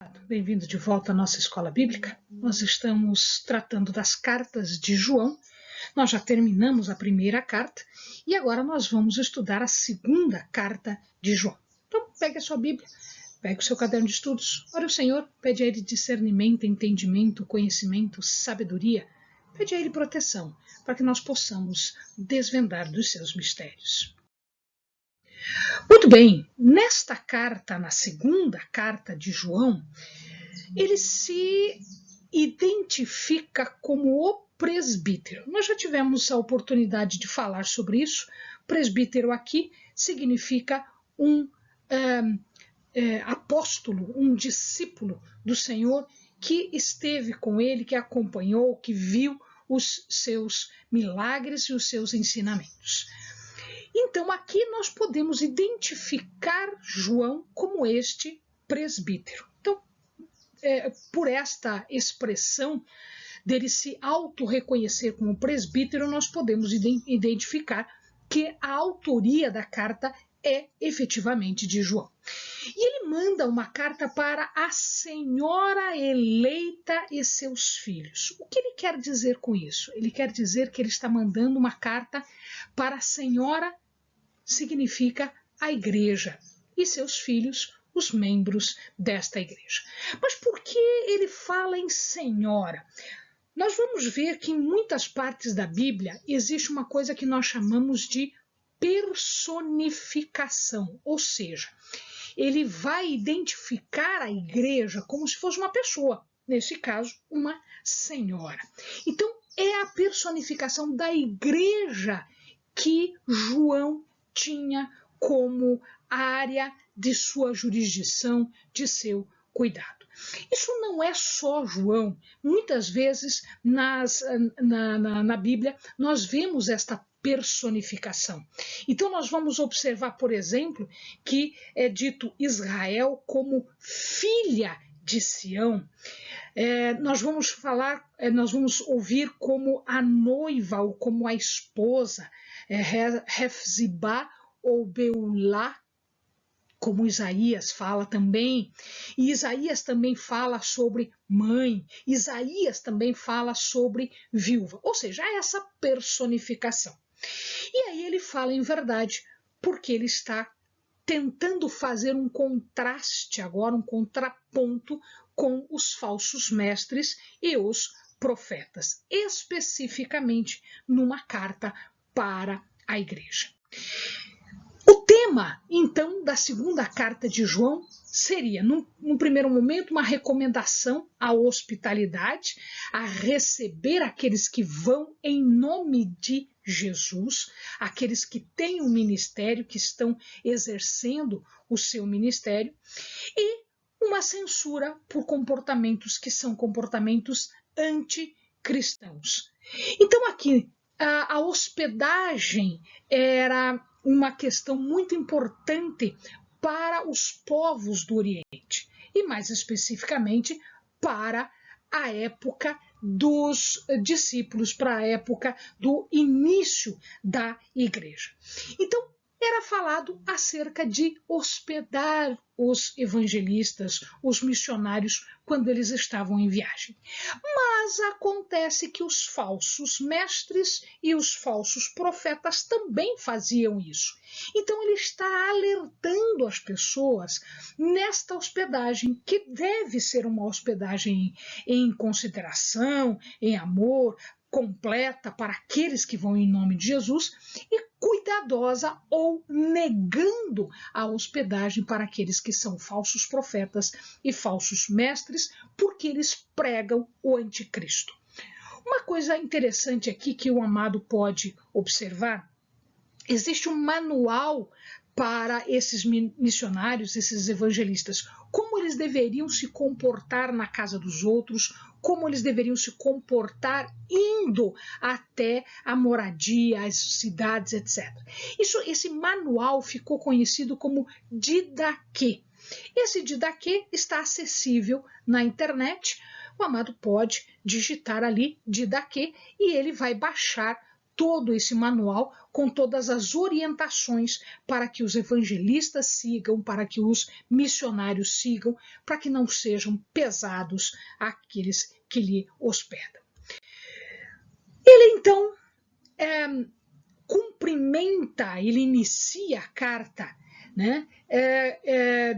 amado, bem-vindo de volta à nossa escola bíblica. Nós estamos tratando das cartas de João. Nós já terminamos a primeira carta e agora nós vamos estudar a segunda carta de João. Então, pegue a sua Bíblia, pegue o seu caderno de estudos, ore ao Senhor, pede a Ele discernimento, entendimento, conhecimento, sabedoria, pede a Ele proteção, para que nós possamos desvendar dos seus mistérios. Muito bem, nesta carta, na segunda carta de João, ele se identifica como o presbítero. Nós já tivemos a oportunidade de falar sobre isso. Presbítero aqui significa um apóstolo, um discípulo do Senhor que esteve com ele, que acompanhou, que viu os seus milagres e os seus ensinamentos. Então, aqui nós podemos identificar João como este presbítero. Então, por esta expressão dele se auto-reconhecer como presbítero, nós podemos identificar que a autoria da carta é efetivamente de João. E ele manda uma carta para a senhora eleita e seus filhos. O que ele quer dizer com isso? Ele quer dizer que ele está mandando uma carta para a senhora, significa a igreja, e seus filhos, os membros desta igreja. Mas por que ele fala em senhora? Nós vamos ver que em muitas partes da Bíblia existe uma coisa que nós chamamos de personificação, ou seja, ele vai identificar a igreja como se fosse uma pessoa, nesse caso, uma senhora. Então, é a personificação da igreja que João tinha como área de sua jurisdição, de seu cuidado. Isso não é só João. Muitas vezes na Bíblia nós vemos esta personificação. Então nós vamos observar, por exemplo, que é dito Israel como filha de Sião. Nós vamos ouvir como a noiva ou como a esposa, Hefzibá ou Beulá, como Isaías fala também. E Isaías também fala sobre mãe, Isaías também fala sobre viúva, ou seja, essa personificação. E aí ele fala em verdade, porque ele está tentando fazer um contraste agora, um contraponto com os falsos mestres e os profetas, especificamente numa carta para a igreja. O tema, então, da segunda carta de João seria, num primeiro momento, uma recomendação à hospitalidade, a receber aqueles que vão em nome de Jesus, aqueles que têm um ministério, que estão exercendo o seu ministério, e uma censura por comportamentos que são comportamentos anticristãos. Então, aqui, a hospedagem era uma questão muito importante para os povos do Oriente, e mais especificamente para a época dos discípulos, para a época do início da igreja. Então, era falado acerca de hospedar os evangelistas, os missionários, quando eles estavam em viagem. Mas acontece que os falsos mestres e os falsos profetas também faziam isso. Então ele está alertando as pessoas nesta hospedagem, que deve ser uma hospedagem em consideração, em amor, completa para aqueles que vão em nome de Jesus, e cuidadosa ou negando a hospedagem para aqueles que são falsos profetas e falsos mestres, porque eles pregam o anticristo. Uma coisa interessante aqui que o amado pode observar, existe um manual para esses missionários, esses evangelistas, como eles deveriam se comportar na casa dos outros, como eles deveriam se comportar indo até a moradia, as cidades, etc. Esse manual ficou conhecido como Didaquê. Esse Didaquê está acessível na internet. O amado pode digitar ali Didaquê e ele vai baixar todo esse manual com todas as orientações para que os evangelistas sigam, para que os missionários sigam, para que não sejam pesados aqueles que lhe hospedam. Ele então cumprimenta, ele inicia a carta, né,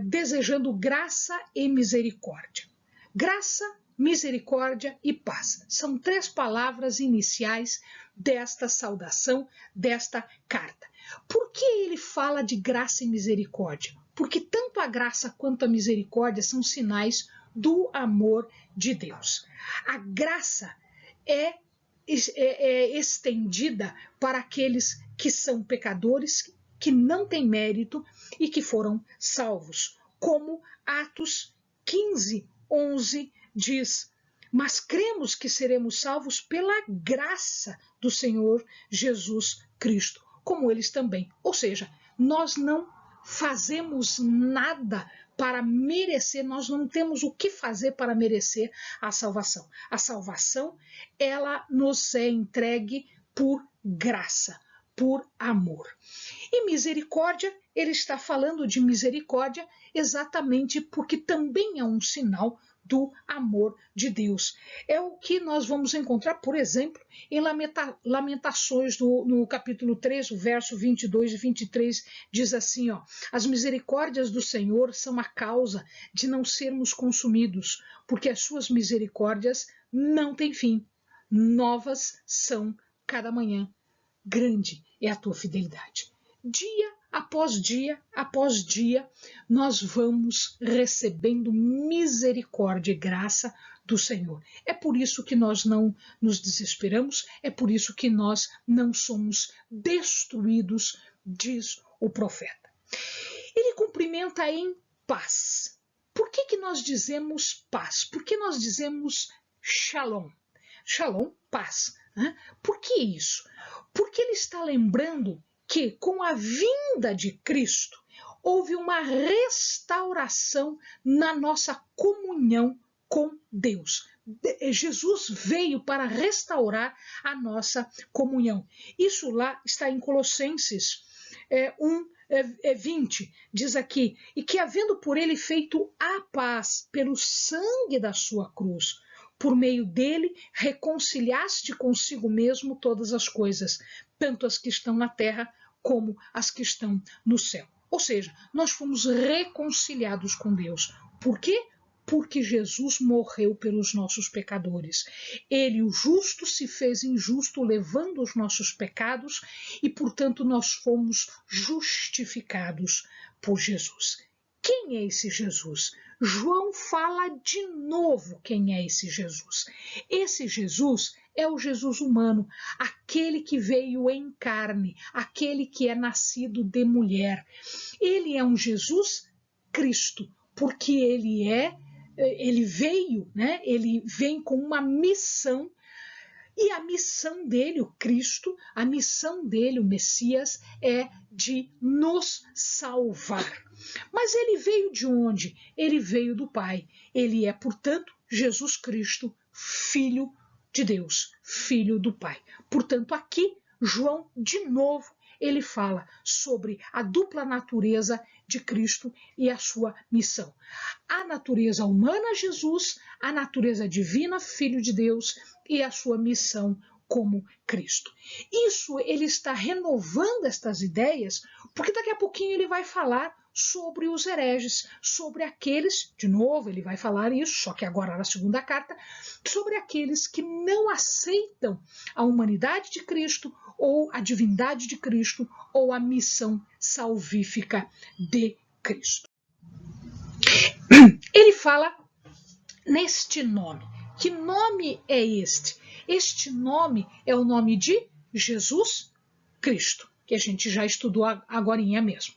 desejando graça e misericórdia. Graça, misericórdia e paz. São 3 palavras iniciais desta saudação, desta carta. Por que ele fala de graça e misericórdia? Porque tanto a graça quanto a misericórdia são sinais do amor de Deus. A graça é estendida para aqueles que são pecadores, que não têm mérito e que foram salvos, como Atos 15:11 diz: mas cremos que seremos salvos pela graça do Senhor Jesus Cristo, como eles também. Ou seja, nós não fazemos nada para merecer, nós não temos o que fazer para merecer a salvação. A salvação, ela nos é entregue por graça, por amor. E misericórdia, ele está falando de misericórdia exatamente porque também é um sinal do amor de Deus. É o que nós vamos encontrar, por exemplo, em Lamentações, no capítulo 3, o verso 22 e 23, diz assim, ó: as misericórdias do Senhor são a causa de não sermos consumidos, porque as suas misericórdias não têm fim. Novas são cada manhã. Grande é a tua fidelidade. Dia após dia, nós vamos recebendo misericórdia e graça do Senhor. É por isso que nós não nos desesperamos, é por isso que nós não somos destruídos, diz o profeta. Ele cumprimenta em paz. Por que nós dizemos paz? Por que nós dizemos shalom? Shalom, paz. Né? Por que isso? Porque ele está lembrando que com a vinda de Cristo houve uma restauração na nossa comunhão com Deus. Jesus veio para restaurar a nossa comunhão. Isso lá está em Colossenses 1:20, diz aqui: e que havendo por ele feito a paz pelo sangue da sua cruz, por meio dele reconciliaste consigo mesmo todas as coisas, tanto as que estão na terra como as que estão no céu. Ou seja, nós fomos reconciliados com Deus. Por quê? Porque Jesus morreu pelos nossos pecadores. Ele, o justo, se fez injusto, levando os nossos pecados, e, portanto, nós fomos justificados por Jesus. Quem é esse Jesus? João fala de novo quem é esse Jesus. Esse Jesus é o Jesus humano, aquele que veio em carne, aquele que é nascido de mulher. Ele é um Jesus Cristo, porque ele veio, né? Ele vem com uma missão. E a missão dele, o Cristo, a missão dele, o Messias, é de nos salvar. Mas ele veio de onde? Ele veio do Pai. Ele é, portanto, Jesus Cristo, Filho de Deus, Filho do Pai. Portanto, aqui, João, de novo, ele fala sobre a dupla natureza de Cristo e a sua missão. A natureza humana, Jesus, a natureza divina, Filho de Deus, e a sua missão como Cristo. Isso ele está renovando estas ideias, porque daqui a pouquinho ele vai falar sobre os hereges, sobre aqueles, de novo ele vai falar isso, só que agora na segunda carta, sobre aqueles que não aceitam a humanidade de Cristo, ou a divindade de Cristo, ou a missão salvífica de Cristo. Ele fala neste nome. Que nome é este? Este nome é o nome de Jesus Cristo, que a gente já estudou agorinha mesmo.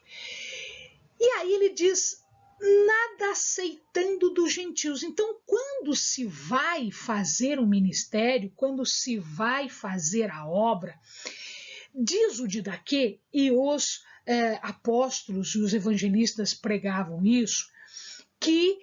E aí ele diz, nada aceitando dos gentios. Então, quando se vai fazer o ministério, quando se vai fazer a obra, diz o Didaquê, e os apóstolos e os evangelistas pregavam isso, que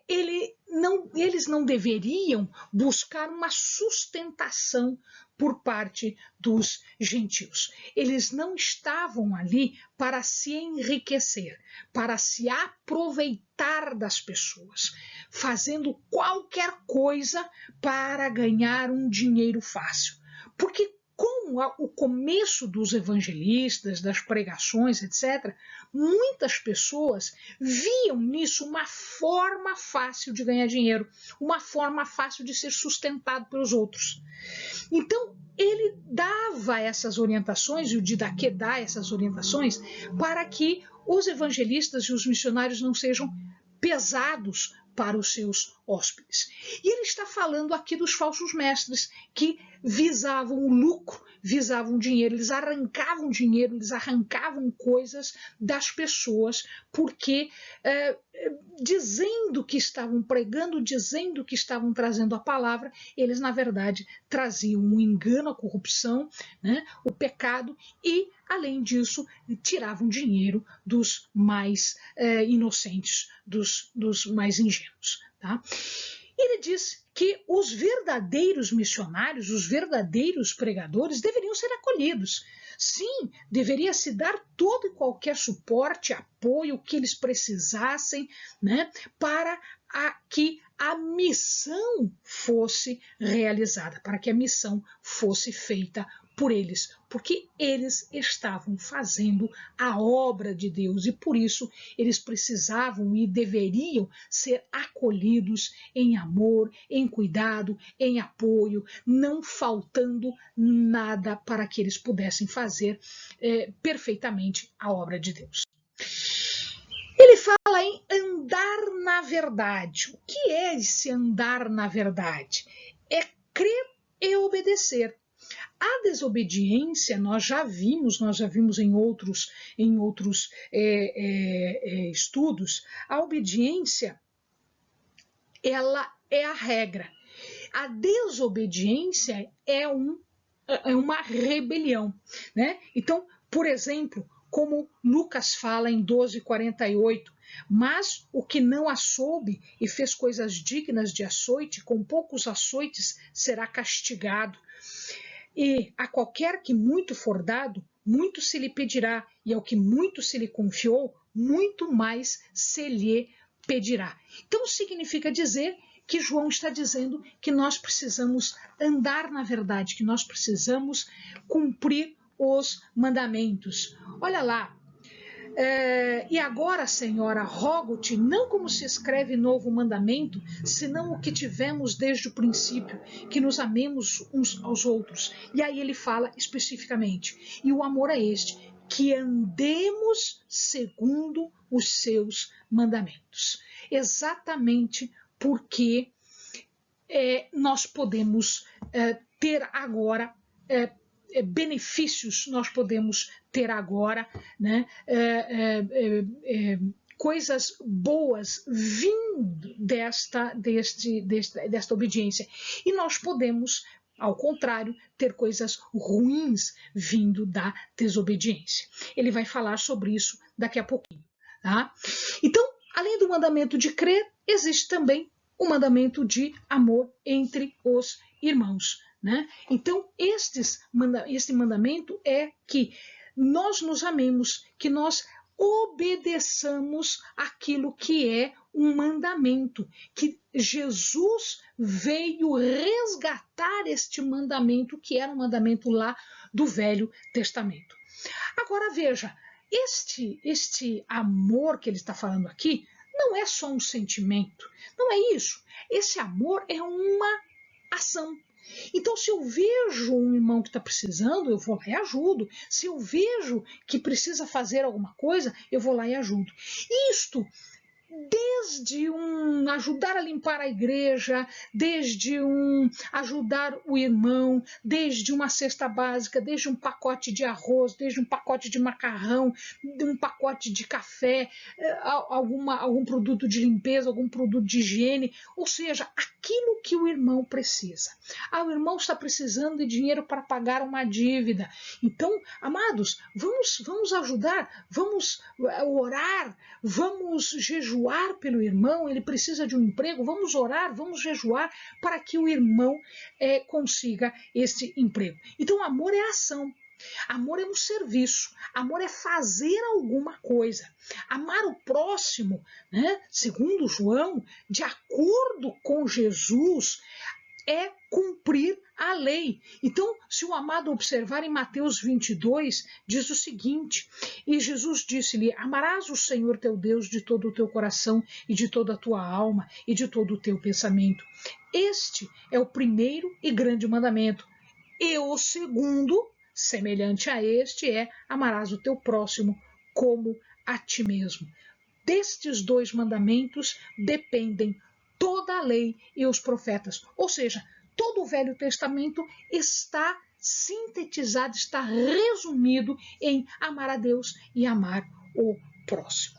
ele eles não deveriam buscar uma sustentação por parte dos gentios. Eles não estavam ali para se enriquecer, para se aproveitar das pessoas, fazendo qualquer coisa para ganhar um dinheiro fácil. Porque com o começo dos evangelistas, das pregações, etc., muitas pessoas viam nisso uma forma fácil de ganhar dinheiro, uma forma fácil de ser sustentado pelos outros. Então, ele dava essas orientações, e o Didaquê dá essas orientações, para que os evangelistas e os missionários não sejam pesados para os seus hóspedes. E ele está falando aqui dos falsos mestres que visavam o lucro, visavam dinheiro, eles arrancavam dinheiro, eles arrancavam coisas das pessoas, porque dizendo que estavam pregando, dizendo que estavam trazendo a palavra, eles na verdade traziam o engano, a corrupção, né, o pecado e, além disso, tiravam dinheiro dos mais inocentes, dos mais ingênuos. Tá? Ele diz que os verdadeiros missionários, os verdadeiros pregadores deveriam ser acolhidos. Sim, deveria se dar todo e qualquer suporte, apoio que eles precisassem, né, para que a missão fosse realizada, para que a missão fosse feita por eles, porque eles estavam fazendo a obra de Deus e por isso eles precisavam e deveriam ser acolhidos em amor, em cuidado, em apoio, não faltando nada para que eles pudessem fazer perfeitamente a obra de Deus. Ele fala em andar na verdade. O que é esse andar na verdade? É crer e obedecer. A desobediência, nós já vimos em outros estudos, a obediência, ela é a regra. A desobediência é uma rebelião, né? Então, por exemplo, como Lucas fala em 12:48, mas o que não a soube e fez coisas dignas de açoite, com poucos açoites será castigado. E a qualquer que muito for dado, muito se lhe pedirá, e ao que muito se lhe confiou, muito mais se lhe pedirá. Então significa dizer que João está dizendo que nós precisamos andar na verdade, que nós precisamos cumprir os mandamentos. Olha lá, e agora, Senhora, rogo-te, não como se escreve novo mandamento, senão o que tivemos desde o princípio, que nos amemos uns aos outros. E aí ele fala especificamente, e o amor é este, que andemos segundo os seus mandamentos. Exatamente porque nós podemos ter agora benefícios, nós podemos ter agora, né, coisas boas vindo desta obediência. E nós podemos, ao contrário, ter coisas ruins vindo da desobediência. Ele vai falar sobre isso daqui a pouquinho. Tá? Então, além do mandamento de crer, existe também o mandamento de amor entre os irmãos. Né? Então, este mandamento é que nós nos amemos, que nós obedeçamos aquilo que é um mandamento, que Jesus veio resgatar este mandamento, que era um mandamento lá do Velho Testamento. Agora veja, este amor que ele está falando aqui não é só um sentimento, não é isso. Esse amor é uma ação. Então, se eu vejo um irmão que está precisando, eu vou lá e ajudo. Se eu vejo que precisa fazer alguma coisa, eu vou lá e ajudo. Isto desde ajudar a limpar a igreja, desde ajudar o irmão, desde uma cesta básica, desde um pacote de arroz, desde um pacote de macarrão, um pacote de café, algum produto de limpeza, algum produto de higiene, ou seja, aquilo que o irmão precisa. O irmão está precisando de dinheiro para pagar uma dívida. Então, amados, vamos ajudar, vamos orar, vamos jejuar pelo irmão, ele precisa de um emprego, vamos orar, vamos jejuar para que o irmão consiga esse emprego. Então, amor é ação. Amor é um serviço, amor é fazer alguma coisa. Amar o próximo, né, segundo João, de acordo com Jesus, é cumprir a lei. Então, se o amado observar em Mateus 22, diz o seguinte, e Jesus disse-lhe, amarás o Senhor teu Deus de todo o teu coração e de toda a tua alma e de todo o teu pensamento. Este é o primeiro e grande mandamento. E o segundo, semelhante a este, é amarás o teu próximo como a ti mesmo. Destes dois mandamentos dependem toda a lei e os profetas. Ou seja, todo o Velho Testamento está sintetizado, está resumido em amar a Deus e amar o próximo.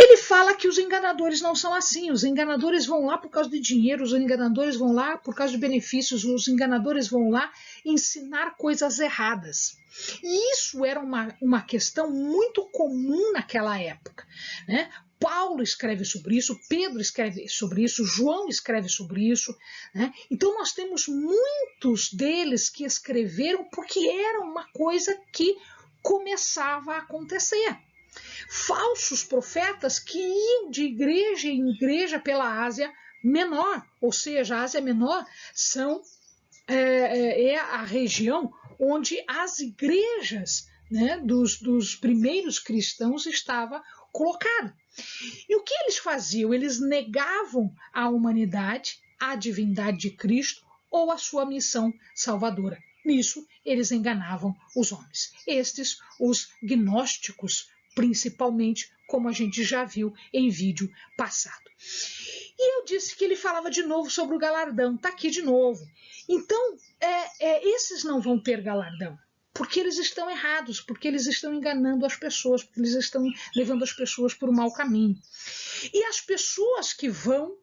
Ele fala que os enganadores não são assim, os enganadores vão lá por causa de dinheiro, os enganadores vão lá por causa de benefícios, os enganadores vão lá ensinar coisas erradas. E isso era uma questão muito comum naquela época, né? Paulo escreve sobre isso, Pedro escreve sobre isso, João escreve sobre isso, né? Então nós temos muitos deles que escreveram porque era uma coisa que começava a acontecer. Falsos profetas que iam de igreja em igreja pela Ásia Menor, ou seja, a Ásia Menor é a região onde as igrejas, né, dos primeiros cristãos estavam colocadas. E o que eles faziam? Eles negavam a humanidade, a divindade de Cristo ou a sua missão salvadora. Nisso, eles enganavam os homens. Estes, os gnósticos, principalmente, como a gente já viu em vídeo passado. E eu disse que ele falava de novo sobre o galardão. Está aqui de novo. Então, esses não vão ter galardão. Porque eles estão errados, porque eles estão enganando as pessoas, porque eles estão levando as pessoas por um mau caminho. E as pessoas que vão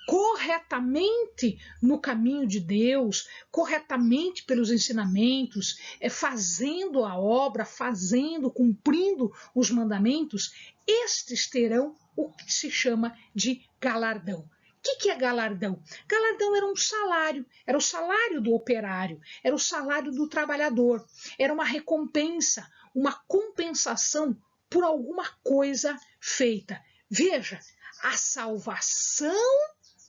corretamente no caminho de Deus, corretamente pelos ensinamentos, fazendo a obra, cumprindo os mandamentos, estes terão o que se chama de galardão. O que é galardão? Galardão era um salário, era o salário do operário, era o salário do trabalhador, era uma recompensa, uma compensação por alguma coisa feita. Veja, a salvação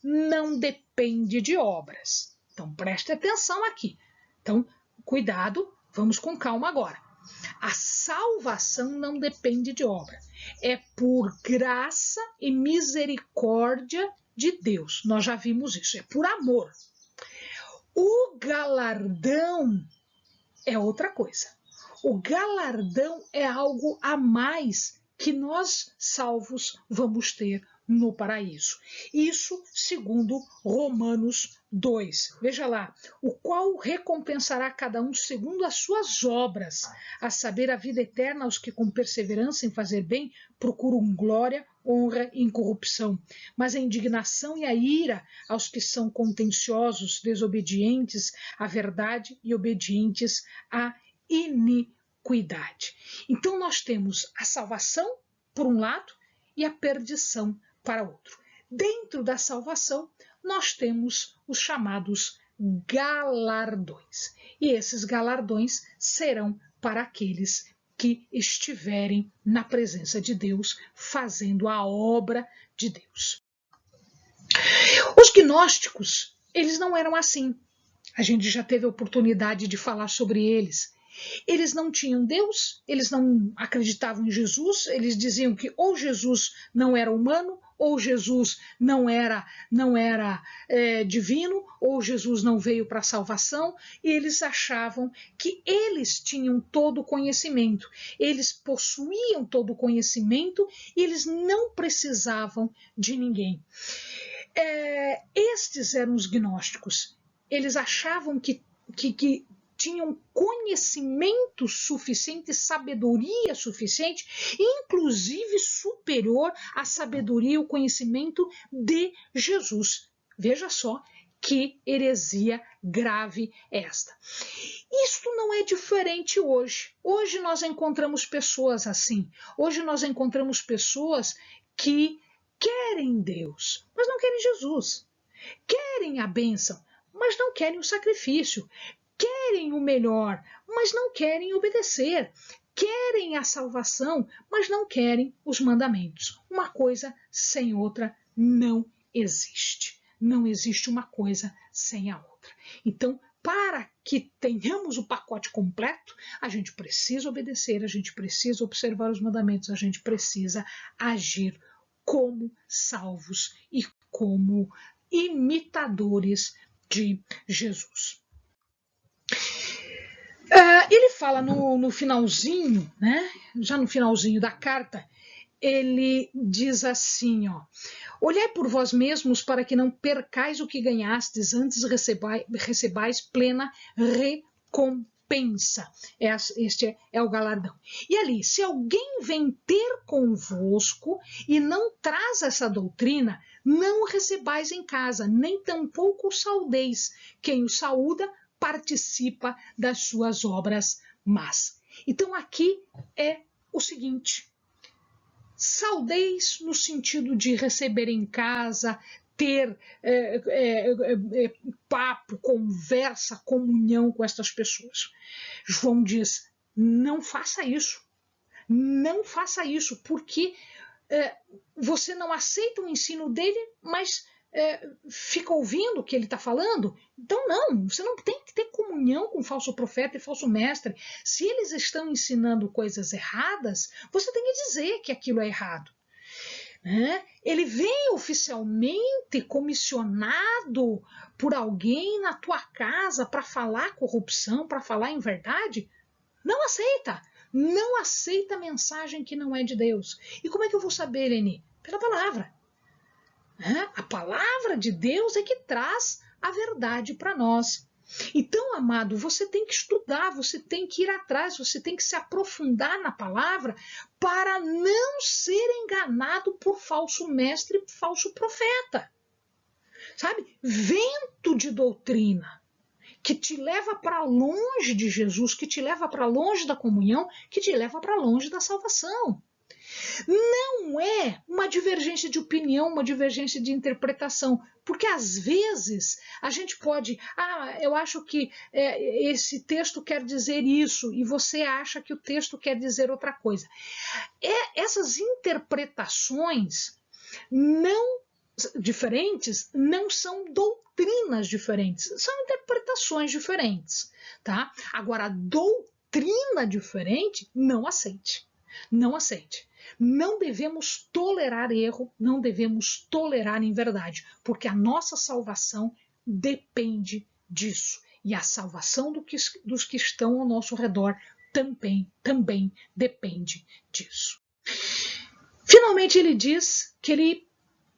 não depende de obras. Então preste atenção aqui. Então, cuidado, vamos com calma agora. A salvação não depende de obra. É por graça e misericórdia de Deus. Nós já vimos isso, é por amor. O galardão é outra coisa. O galardão é algo a mais que nós, salvos, vamos ter no paraíso. Isso segundo Romanos 2. Veja lá, o qual recompensará cada um segundo as suas obras, a saber, a vida eterna aos que com perseverança em fazer bem procuram glória, honra e incorrupção, mas a indignação e a ira aos que são contenciosos, desobedientes à verdade e obedientes à iniquidade. Então nós temos a salvação por um lado e a perdição para outro. Dentro da salvação, nós temos os chamados galardões. E esses galardões serão para aqueles que estiverem na presença de Deus, fazendo a obra de Deus. Os gnósticos, eles não eram assim. A gente já teve a oportunidade de falar sobre eles. Eles não tinham Deus, eles não acreditavam em Jesus, eles diziam que ou Jesus não era humano, ou Jesus não era divino, ou Jesus não veio para a salvação, e eles achavam que eles tinham todo o conhecimento, eles possuíam todo o conhecimento e eles não precisavam de ninguém. Estes eram os gnósticos. Eles achavam que tinham conhecimento suficiente, sabedoria suficiente, inclusive superior à sabedoria e o conhecimento de Jesus. Veja só que heresia grave esta. Isto não é diferente hoje. Hoje nós encontramos pessoas assim. Hoje nós encontramos pessoas que querem Deus, mas não querem Jesus. Querem a bênção, mas não querem o sacrifício. Querem o melhor, mas não querem obedecer. Querem a salvação, mas não querem os mandamentos. Uma coisa sem outra não existe. Não existe uma coisa sem a outra. Então, para que tenhamos o pacote completo, a gente precisa obedecer, a gente precisa observar os mandamentos, a gente precisa agir como salvos e como imitadores de Jesus. Ele fala no finalzinho, né? Já no finalzinho da carta, ele diz assim, ó: olhai por vós mesmos para que não percais o que ganhastes, antes recebais plena recompensa. Este é o galardão. E ali, se alguém vem ter convosco e não traz essa doutrina, não o recebais em casa, nem tampouco o saudeis. Quem o saúda participa das suas obras más. Então aqui é o seguinte: saudeis no sentido de receber em casa, ter papo, conversa, comunhão com estas pessoas. João diz: não faça isso. Não faça isso, porque você não aceita o ensino dele, mas fica ouvindo o que ele está falando. Então não, você não tem que ter comunhão com falso profeta e falso mestre. Se eles estão ensinando coisas erradas, você tem que dizer que aquilo é errado. Ele vem oficialmente comissionado por alguém na tua casa para falar corrupção, para falar em verdade. Não aceita. Não aceita a mensagem que não é de Deus. E como é que eu vou saber, Leni? Pela palavra. A palavra de Deus é que traz a verdade para nós. Então, amado, você tem que estudar, você tem que ir atrás, você tem que se aprofundar na palavra para não ser enganado por falso mestre e falso profeta. Sabe? Vento de doutrina que te leva para longe de Jesus, que te leva para longe da comunhão, que te leva para longe da salvação. Não é uma divergência de opinião, uma divergência de interpretação, porque às vezes a gente pode, eu acho que esse texto quer dizer isso, e você acha que o texto quer dizer outra coisa. Essas interpretações não diferentes não são doutrinas diferentes, são interpretações diferentes, tá? Agora, doutrina diferente, não aceite. Não aceite. Não devemos tolerar erro, não devemos tolerar inverdade, porque a nossa salvação depende disso. E a salvação dos que estão ao nosso redor também depende disso. Finalmente, ele diz que ele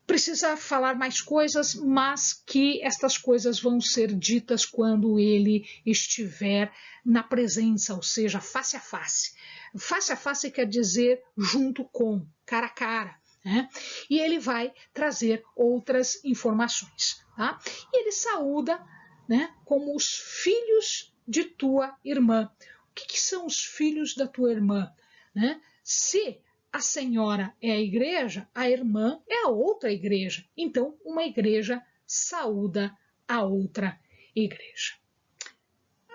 precisa falar mais coisas, mas que estas coisas vão ser ditas quando ele estiver na presença, ou seja, face a face. Face a face quer dizer junto com, cara a cara. Né? E ele vai trazer outras informações. Tá? E ele saúda, né, como os filhos de tua irmã. O que são os filhos da tua irmã? Né? Se a senhora é a igreja, a irmã é a outra igreja. Então, uma igreja saúda a outra igreja.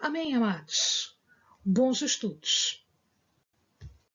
Amém, amados? Bons estudos.